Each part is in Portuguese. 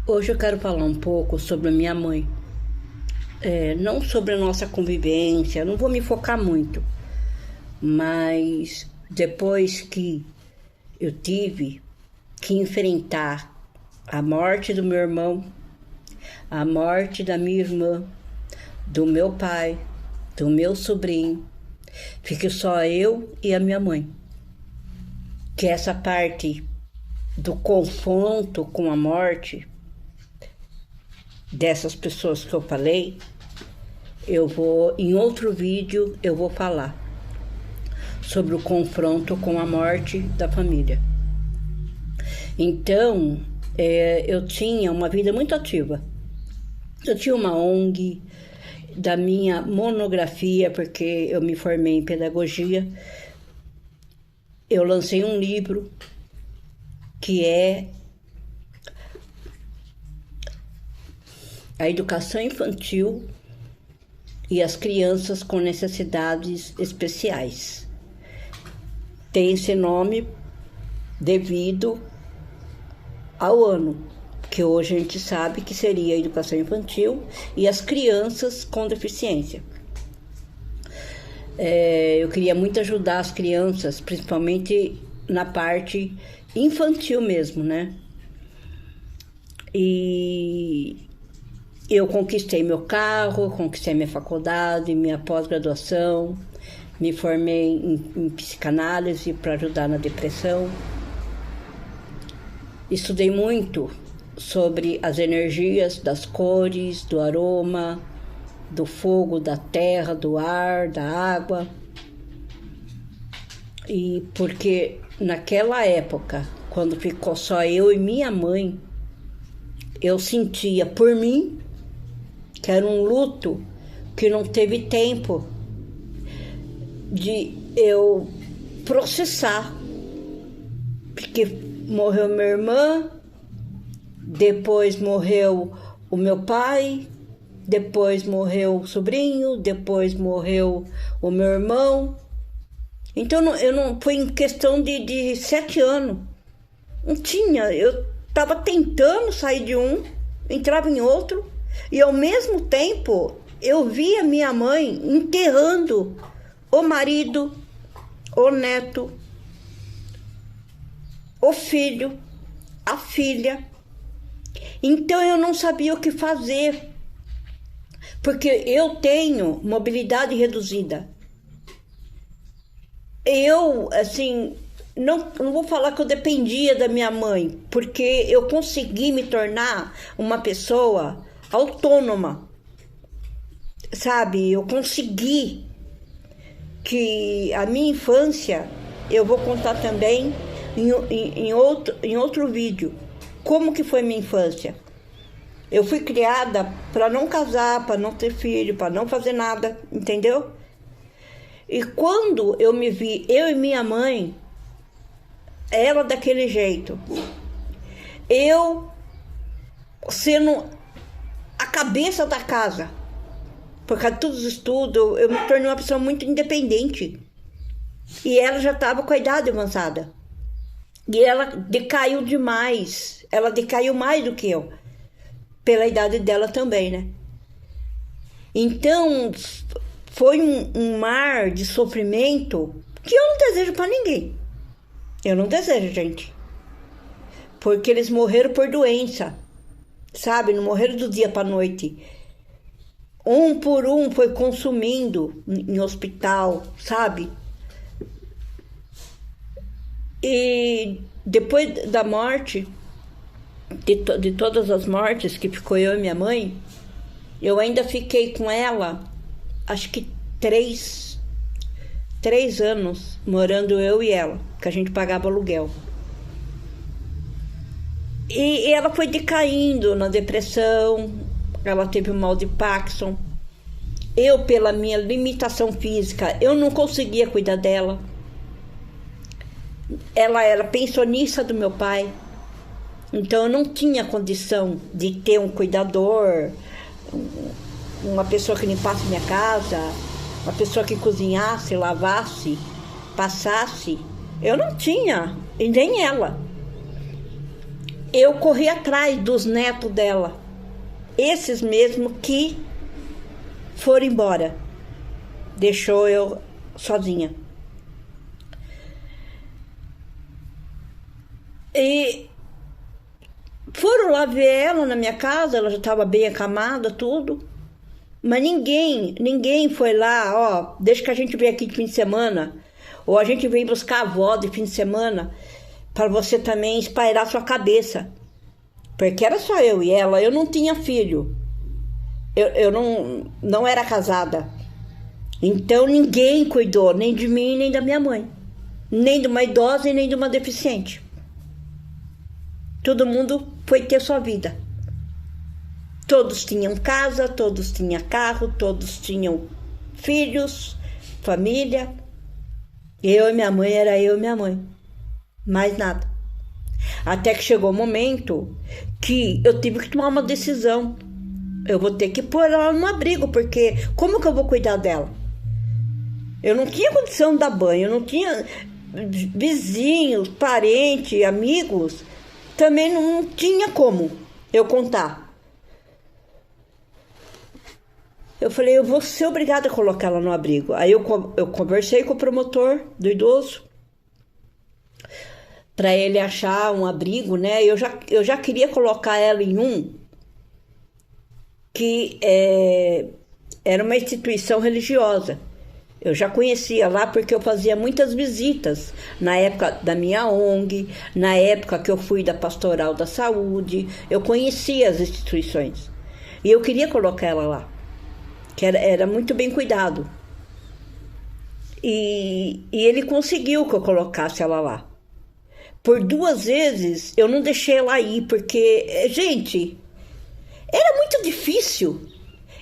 Hoje eu quero falar um pouco sobre a minha mãe. Não sobre a nossa convivência, não vou me focar muito, mas depois que eu tive que enfrentar a morte do meu irmão, a morte da minha irmã, do meu pai, do meu sobrinho, fiquei só eu e a minha mãe. Que essa parte do confronto com a morte dessas pessoas que eu falei, em outro vídeo eu vou falar sobre o confronto com a morte da família. Então, eu tinha uma vida muito ativa. Eu tinha uma ONG da minha monografia, porque eu me formei em pedagogia. Eu lancei um livro que é a educação infantil e as crianças com necessidades especiais. Tem esse nome devido ao ano, que hoje a gente sabe que seria a educação infantil e as crianças com deficiência. Eu queria muito ajudar as crianças, principalmente na parte infantil mesmo, né? E eu conquistei meu carro, conquistei minha faculdade, minha pós-graduação, me formei em psicanálise para ajudar na depressão. Estudei muito sobre as energias das cores, do aroma, do fogo, da terra, do ar, da água. E porque naquela época, quando ficou só eu e minha mãe, eu sentia por mim que era um luto que não teve tempo de eu processar. Porque morreu minha irmã, depois morreu o meu pai, depois morreu o sobrinho, depois morreu o meu irmão. Então eu não foi em questão de 7 anos. Não tinha, eu estava tentando sair de um, entrava em outro, e ao mesmo tempo eu via minha mãe enterrando o marido, o neto, o filho, a filha. Então eu não sabia o que fazer, porque eu tenho mobilidade reduzida. Eu, assim, não vou falar que eu dependia da minha mãe, porque eu consegui me tornar uma pessoa autônoma, sabe? Eu consegui que a minha infância, eu vou contar também em outro vídeo, como que foi minha infância. Eu fui criada para não casar, para não ter filho, para não fazer nada, entendeu? E quando eu me vi, eu e minha mãe, ela daquele jeito, eu sendo a cabeça da casa, por causa de todos os estudos, eu me tornei uma pessoa muito independente. E ela já estava com a idade avançada. E ela decaiu demais. Ela decaiu mais do que eu. Pela idade dela também, né? Então, foi um mar de sofrimento que eu não desejo para ninguém. Eu não desejo, gente. Porque eles morreram por doença. Sabe? Não morreram do dia para noite. Um por um foi consumindo em hospital, sabe? E depois da morte, de todas as mortes que ficou eu e minha mãe, eu ainda fiquei com ela, acho que três anos, morando eu e ela, que a gente pagava aluguel. E ela foi decaindo na depressão, ela teve o mal de Parkinson. Eu, pela minha limitação física, eu não conseguia cuidar dela. Ela era pensionista do meu pai, então eu não tinha condição de ter um cuidador, uma pessoa que limpasse minha casa, uma pessoa que cozinhasse, lavasse, passasse. Eu não tinha, e nem ela. eu corri atrás dos netos dela, esses mesmo que foram embora, deixou eu sozinha. E foram lá ver ela na minha casa, ela já estava bem acamada, tudo. Mas ninguém foi lá, ó, deixa que a gente vem aqui de fim de semana, ou a gente vem buscar a avó de fim de semana, para você também espairar sua cabeça. Porque era só eu e ela, eu não tinha filho, eu não era casada. Então ninguém cuidou, nem de mim, nem da minha mãe. Nem de uma idosa e nem de uma deficiente. Todo mundo foi ter sua vida. Todos tinham casa, todos tinham carro, todos tinham filhos, família. Eu e minha mãe, era eu e minha mãe. Mais nada. Até que chegou o momento que eu tive que tomar uma decisão. Eu vou ter que pôr ela no abrigo, porque como que eu vou cuidar dela? Eu não tinha condição de dar banho, eu não tinha vizinhos, parentes, amigos. Também não tinha como eu contar. Eu falei, eu vou ser obrigada a colocar ela no abrigo. Aí eu conversei com o promotor do idoso para ele achar um abrigo, né? Eu já queria colocar ela em um que era uma instituição religiosa. Eu já conhecia lá porque eu fazia muitas visitas na época da minha ONG, na época que eu fui da Pastoral da Saúde, eu conhecia as instituições. E eu queria colocar ela lá, que era muito bem cuidado. E ele conseguiu que eu colocasse ela lá. Por 2 vezes eu não deixei ela ir, porque, gente, era muito difícil.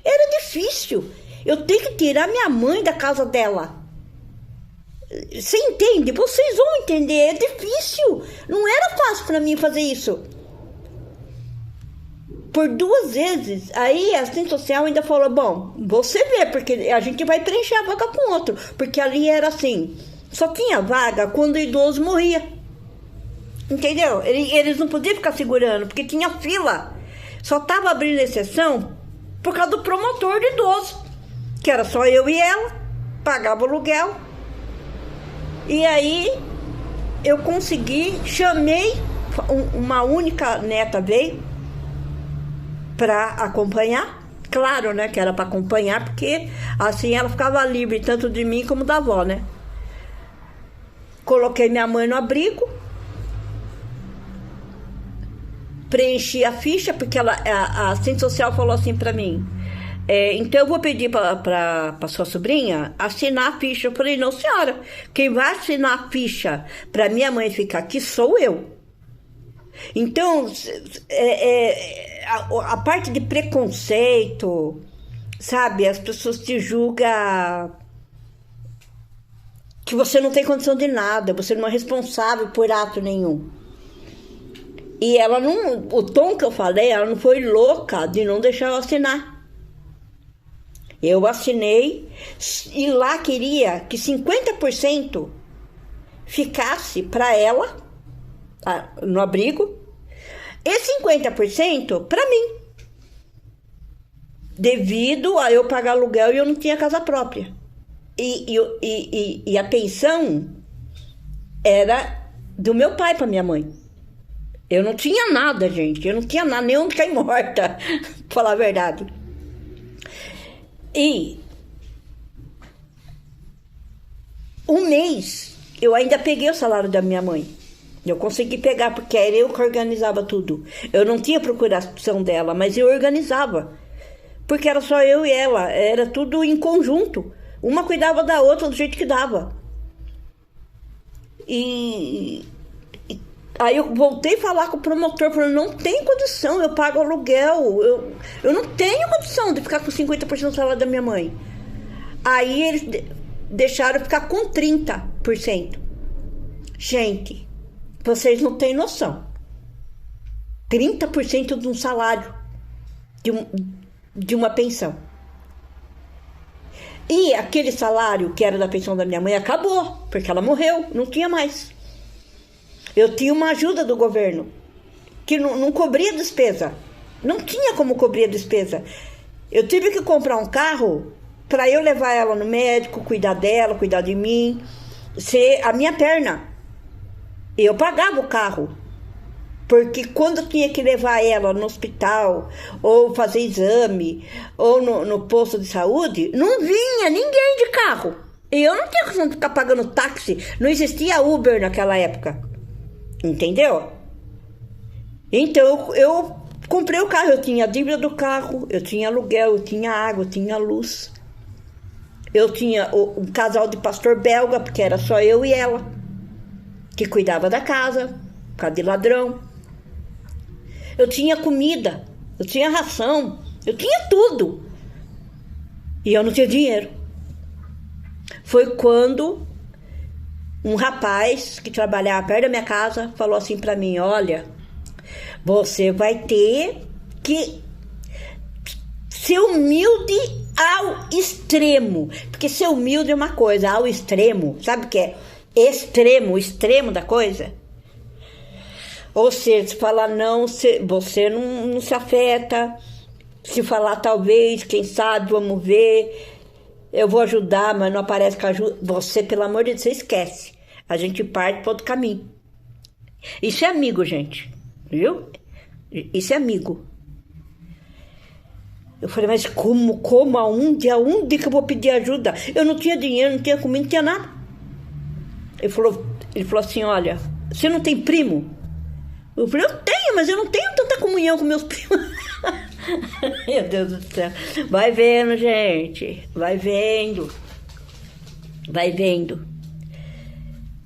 Era difícil. Eu tenho que tirar minha mãe da casa dela. Você entende? Vocês vão entender. É difícil. Não era fácil para mim fazer isso. Por 2 vezes. Aí a assistente social ainda falou, bom, você vê, porque a gente vai preencher a vaga com outro. Porque ali era assim, só tinha vaga quando o idoso morria. Entendeu? Eles não podiam ficar segurando, porque tinha fila. Só estava abrindo exceção por causa do promotor do idoso. Que era só eu e ela, pagava o aluguel. E aí eu consegui, chamei, uma única neta veio para acompanhar. Claro, né, que era para acompanhar, porque assim ela ficava livre tanto de mim como da avó, né? Coloquei minha mãe no abrigo, preenchi a ficha, porque a assistente social falou assim para mim, então eu vou pedir para sua sobrinha assinar a ficha. Eu falei, não senhora, quem vai assinar a ficha para minha mãe ficar aqui sou eu. Então, a parte de preconceito, sabe, as pessoas te julgam que você não tem condição de nada, você não é responsável por ato nenhum. E ela não, o tom que eu falei, ela não foi louca de não deixar eu assinar. Eu assinei e lá queria que 50% ficasse para ela no abrigo e 50% para mim, devido a eu pagar aluguel e eu não tinha casa própria. E a pensão era do meu pai para minha mãe. Eu não tinha nada, gente. Eu não tinha nada, nem onde cair morta, pra falar a verdade. E um mês eu ainda peguei o salário da minha mãe. Eu consegui pegar, porque era eu que organizava tudo. Eu não tinha procuração dela, mas eu organizava. Porque era só eu e ela, era tudo em conjunto. Uma cuidava da outra do jeito que dava. Aí eu voltei a falar com o promotor, falando, não tem condição, eu pago aluguel, eu não tenho condição de ficar com 50% do salário da minha mãe. Aí eles deixaram eu ficar com 30%. Gente, vocês não têm noção. 30% de um salário, de uma pensão. E aquele salário que era da pensão da minha mãe acabou, porque ela morreu, não tinha mais. Eu tinha uma ajuda do governo, que não cobria despesa. Não tinha como cobrir a despesa. Eu tive que comprar um carro para eu levar ela no médico, cuidar dela, cuidar de mim, ser a minha perna. Eu pagava o carro. Porque quando eu tinha que levar ela no hospital, ou fazer exame, ou no posto de saúde, não vinha ninguém de carro. E eu não tinha que ficar pagando táxi. Não existia Uber naquela época. Entendeu? Então eu comprei o carro. Eu tinha a dívida do carro, eu tinha aluguel, eu tinha água, eu tinha luz. Eu tinha um casal de pastor belga, porque era só eu e ela, que cuidava da casa, por causa de ladrão. Eu tinha comida, eu tinha ração, eu tinha tudo. E eu não tinha dinheiro. Foi quando um rapaz que trabalhava perto da minha casa falou assim pra mim: olha, você vai ter que ser humilde ao extremo. Porque ser humilde é uma coisa, ao extremo, sabe o que é? Extremo, o extremo da coisa. Ou seja, se falar não, você não se afeta. Se falar talvez, quem sabe, vamos ver, eu vou ajudar, mas não aparece que ajuda. Você, pelo amor de Deus, você esquece. A gente parte para outro caminho. Isso é amigo, gente. Viu? Isso é amigo. Eu falei, mas como, aonde que eu vou pedir ajuda? Eu não tinha dinheiro, não tinha comida, não tinha nada. Ele falou assim, olha, você não tem primo? Eu falei, eu tenho, mas eu não tenho tanta comunhão com meus primos. Meu Deus do céu. Vai vendo, gente. Vai vendo. Vai vendo.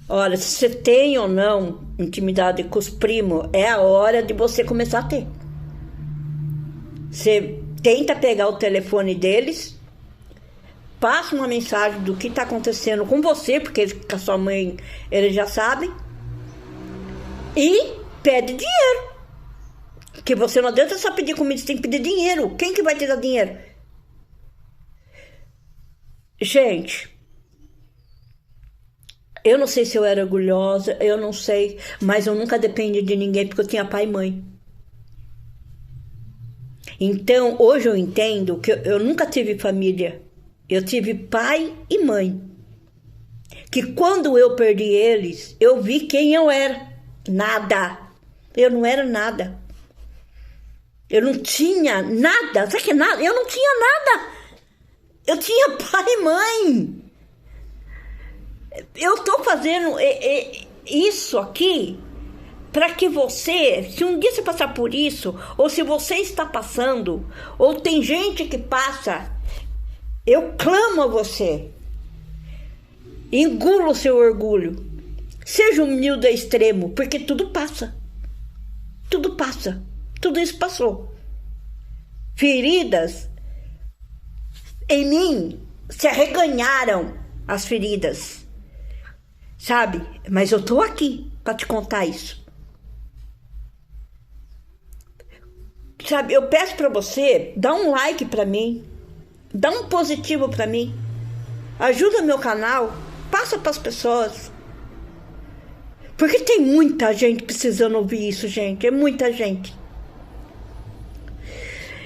Olha, se você tem ou não intimidade com os primos, é a hora de você começar a ter. Você tenta pegar o telefone deles, passa uma mensagem do que está acontecendo com você, porque com a sua mãe eles já sabem, e pede dinheiro. Que você não adianta só pedir comida, você tem que pedir dinheiro. Quem que vai te dar dinheiro? Gente, eu não sei se eu era orgulhosa, eu não sei, mas eu nunca dependi de ninguém porque eu tinha pai e mãe. Então, hoje eu entendo que eu nunca tive família. Eu tive pai e mãe. Que quando eu perdi eles, eu vi quem eu era. Nada. Eu não era nada. Eu não tinha nada. Sabe que nada? Eu não tinha nada. Eu tinha pai e mãe. Eu tô fazendo isso aqui para que você, se um dia você passar por isso, ou se você está passando, ou tem gente que passa, eu clamo a você. Engula o seu orgulho. Seja humilde a extremo, porque tudo passa. Tudo passa. Tudo isso passou. Feridas em mim se arreganharam as feridas. Sabe? Mas eu tô aqui para te contar isso. Sabe, eu peço para você, dá um like para mim, dá um positivo para mim, ajuda meu canal, passa para as pessoas. Porque tem muita gente precisando ouvir isso, gente, é muita gente.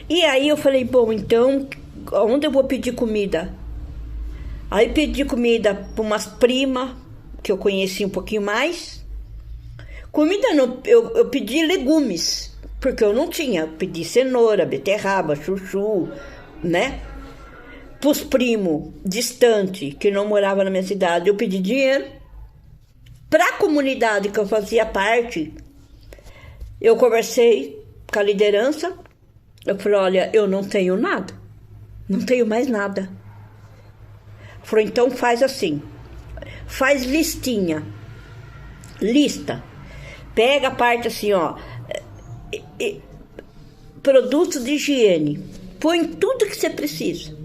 E aí eu falei, bom, então, onde eu vou pedir comida? Aí pedi comida para umas primas, que eu conheci um pouquinho mais. Comida não, eu pedi legumes. Porque eu não tinha, pedi cenoura, beterraba, chuchu, né? Para os primos distantes, que não moravam na minha cidade, eu pedi dinheiro. Para a comunidade que eu fazia parte, eu conversei com a liderança. Eu falei, olha, eu não tenho nada. Não tenho mais nada. Falei, então faz assim. Faz listinha. Lista. Pega a parte assim, ó. Produtos de higiene. Põe tudo que você precisa.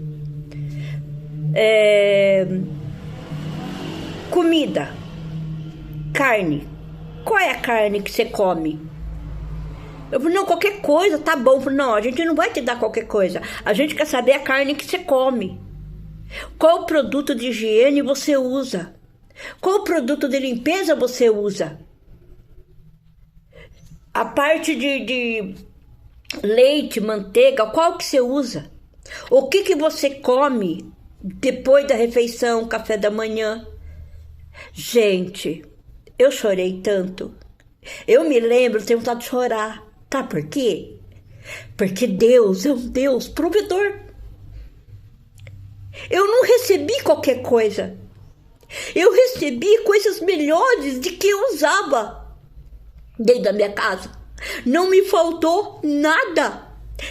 Comida. Carne. Qual é a carne que você come? Eu falei, não, qualquer coisa, tá bom. Eu falei, não, a gente não vai te dar qualquer coisa. A gente quer saber a carne que você come. Qual produto de higiene você usa? Qual produto de limpeza você usa? A parte de leite, manteiga, qual que você usa? O que você come depois da refeição, café da manhã? Gente, eu chorei tanto. Eu me lembro, tenho vontade de chorar. Tá por quê? Porque Deus é um Deus provedor. Eu não recebi qualquer coisa. Eu recebi coisas melhores de que eu usava dentro da minha casa. Não me faltou nada.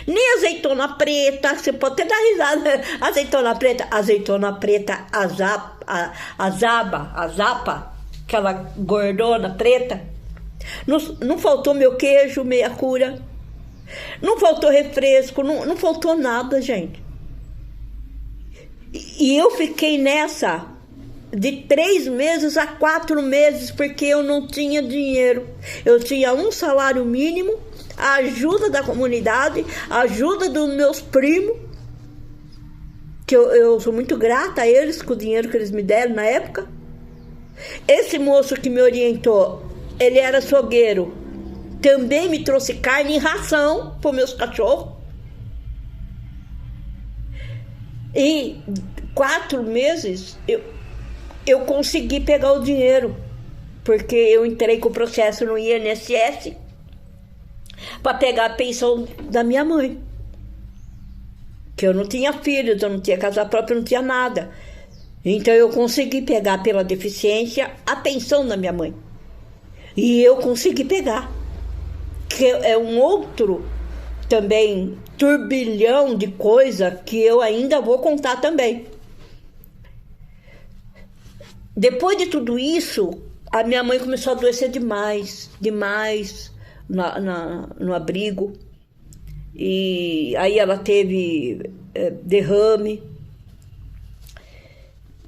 Nem azeitona preta, você pode até dar risada. Azeitona preta, azapa, aquela gordona preta. Não faltou meu queijo, meia cura. Não faltou refresco, não faltou nada, gente. E eu fiquei nessa de 3 meses a 4 meses, porque eu não tinha dinheiro. Eu tinha um salário mínimo, a ajuda da comunidade, a ajuda dos meus primos, que eu sou muito grata a eles com o dinheiro que eles me deram na época. Esse moço que me orientou, ele era açougueiro, também me trouxe carne e ração para os meus cachorros. E 4 meses eu consegui pegar o dinheiro, porque eu entrei com o processo no INSS para pegar a pensão da minha mãe. Que eu não tinha filhos, eu não tinha casa própria, eu não tinha nada. Então eu consegui pegar pela deficiência a pensão da minha mãe. E eu consegui pegar. Que é um outro também turbilhão de coisa que eu ainda vou contar também. Depois de tudo isso, a minha mãe começou a adoecer demais no abrigo. E aí ela teve derrame.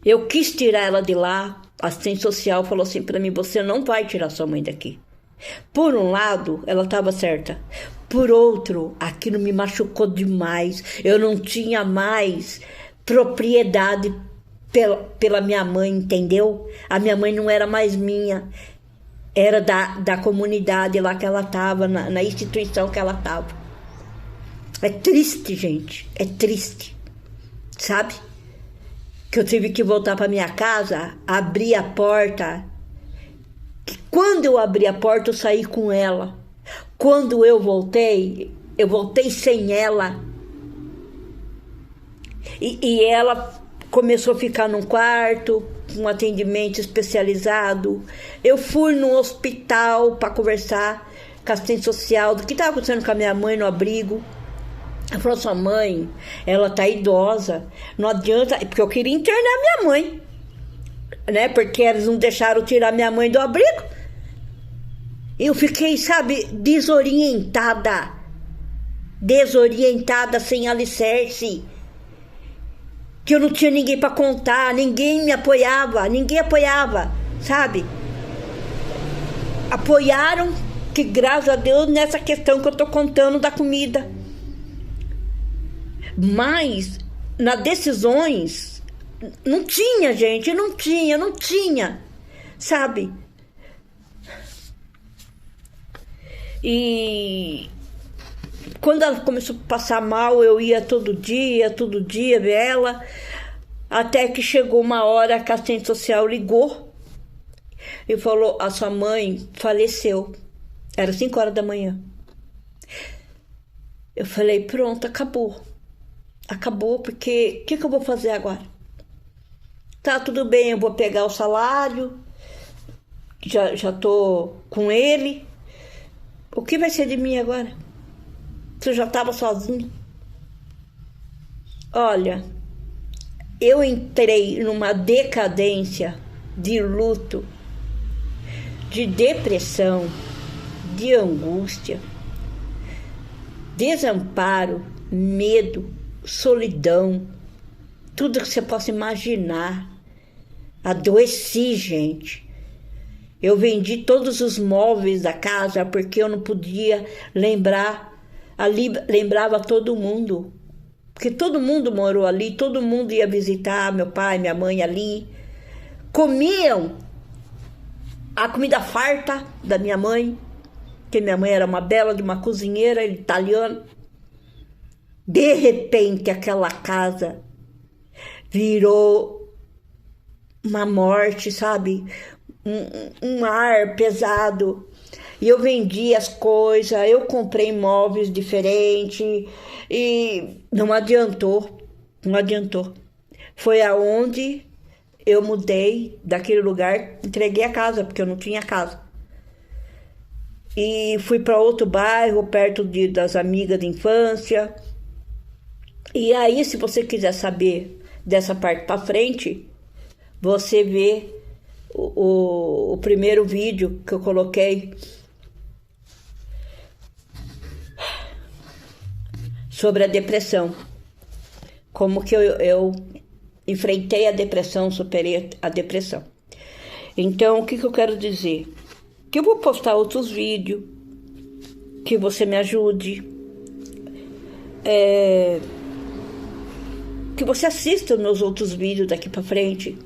Eu quis tirar ela de lá. A assistente social falou assim para mim: você não vai tirar sua mãe daqui. Por um lado, ela estava certa. Por outro, aquilo me machucou demais. Eu não tinha mais propriedade pela minha mãe, entendeu? A minha mãe não era mais minha. Era da comunidade lá que ela estava, na instituição que ela estava. É triste, gente. É triste. Sabe? Que eu tive que voltar para minha casa, abrir a porta. Quando eu abri a porta, eu saí com ela. Quando eu voltei sem ela. E ela começou a ficar num quarto, um atendimento especializado. Eu fui no hospital para conversar com a assistente social do que estava acontecendo com a minha mãe no abrigo. Ela falou: sua mãe, ela tá idosa, não adianta, porque eu queria internar minha mãe, né? Porque eles não deixaram tirar minha mãe do abrigo. Eu fiquei, sabe, desorientada, sem alicerce, que eu não tinha ninguém para contar, ninguém me apoiava, sabe? Apoiaram, que graças a Deus, nessa questão que eu tô contando da comida. Mas, nas decisões, não tinha, gente, não tinha, sabe? E quando ela começou a passar mal, eu ia todo dia ver ela, até que chegou uma hora que a assistente social ligou e falou: a sua mãe faleceu. Era 5 horas da manhã. Eu falei: pronto, acabou, porque o que eu vou fazer agora? Tá, tudo bem, eu vou pegar o salário, já tô com ele. O que vai ser de mim agora? Você já estava sozinho? Olha, eu entrei numa decadência de luto, de depressão, de angústia, desamparo, medo, solidão, tudo que você possa imaginar. Adoeci, gente. Eu vendi todos os móveis da casa porque eu não podia lembrar. Ali lembrava todo mundo, porque todo mundo morou ali, todo mundo ia visitar meu pai, minha mãe ali. Comiam a comida farta da minha mãe. que minha mãe era uma bela de uma cozinheira italiana. De repente, aquela casa virou uma morte, sabe? Um ar pesado. E eu vendi as coisas, eu comprei móveis diferentes e não adiantou, não adiantou. Foi aonde eu mudei daquele lugar, entreguei a casa, porque eu não tinha casa. E fui para outro bairro, perto das amigas de infância. E aí, se você quiser saber dessa parte para frente, você vê o primeiro vídeo que eu coloquei sobre a depressão. Como que eu enfrentei a depressão, superei a depressão. Então, o que eu quero dizer? Que eu vou postar outros vídeos, que você me ajude, que você assista os meus outros vídeos daqui pra frente.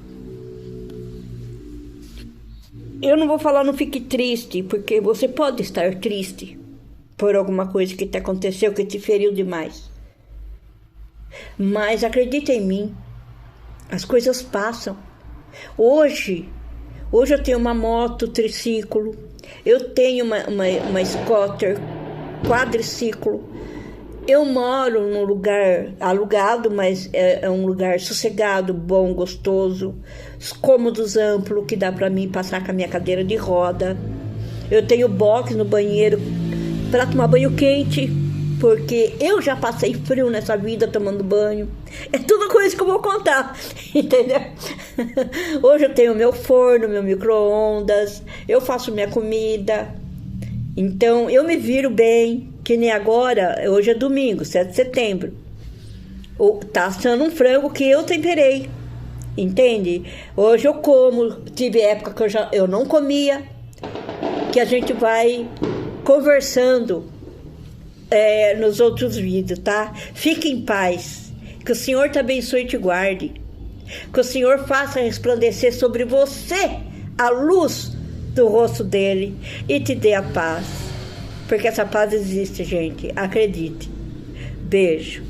Eu não vou falar não fique triste, porque você pode estar triste por alguma coisa que te aconteceu, que te feriu demais. Mas acredita em mim, as coisas passam. Hoje eu tenho uma moto triciclo, eu tenho uma scooter quadriciclo. Eu moro num lugar alugado, mas é um lugar sossegado, bom, gostoso, os cômodos amplos, que dá para mim passar com a minha cadeira de roda. Eu tenho box no banheiro para tomar banho quente, porque eu já passei frio nessa vida tomando banho. É tudo coisa que eu vou contar, entendeu? Hoje eu tenho meu forno, meu micro-ondas, eu faço minha comida. Então, eu me viro bem, que nem agora, hoje é domingo, 7 de setembro. Tá assando um frango que eu temperei, entende? Hoje eu como, tive época que eu não comia, que a gente vai conversando nos outros vídeos, tá? Fique em paz, que o Senhor te abençoe e te guarde, que o Senhor faça resplandecer sobre você a luz do rosto dele e te dê a paz, porque essa paz existe, gente, acredite. Beijo.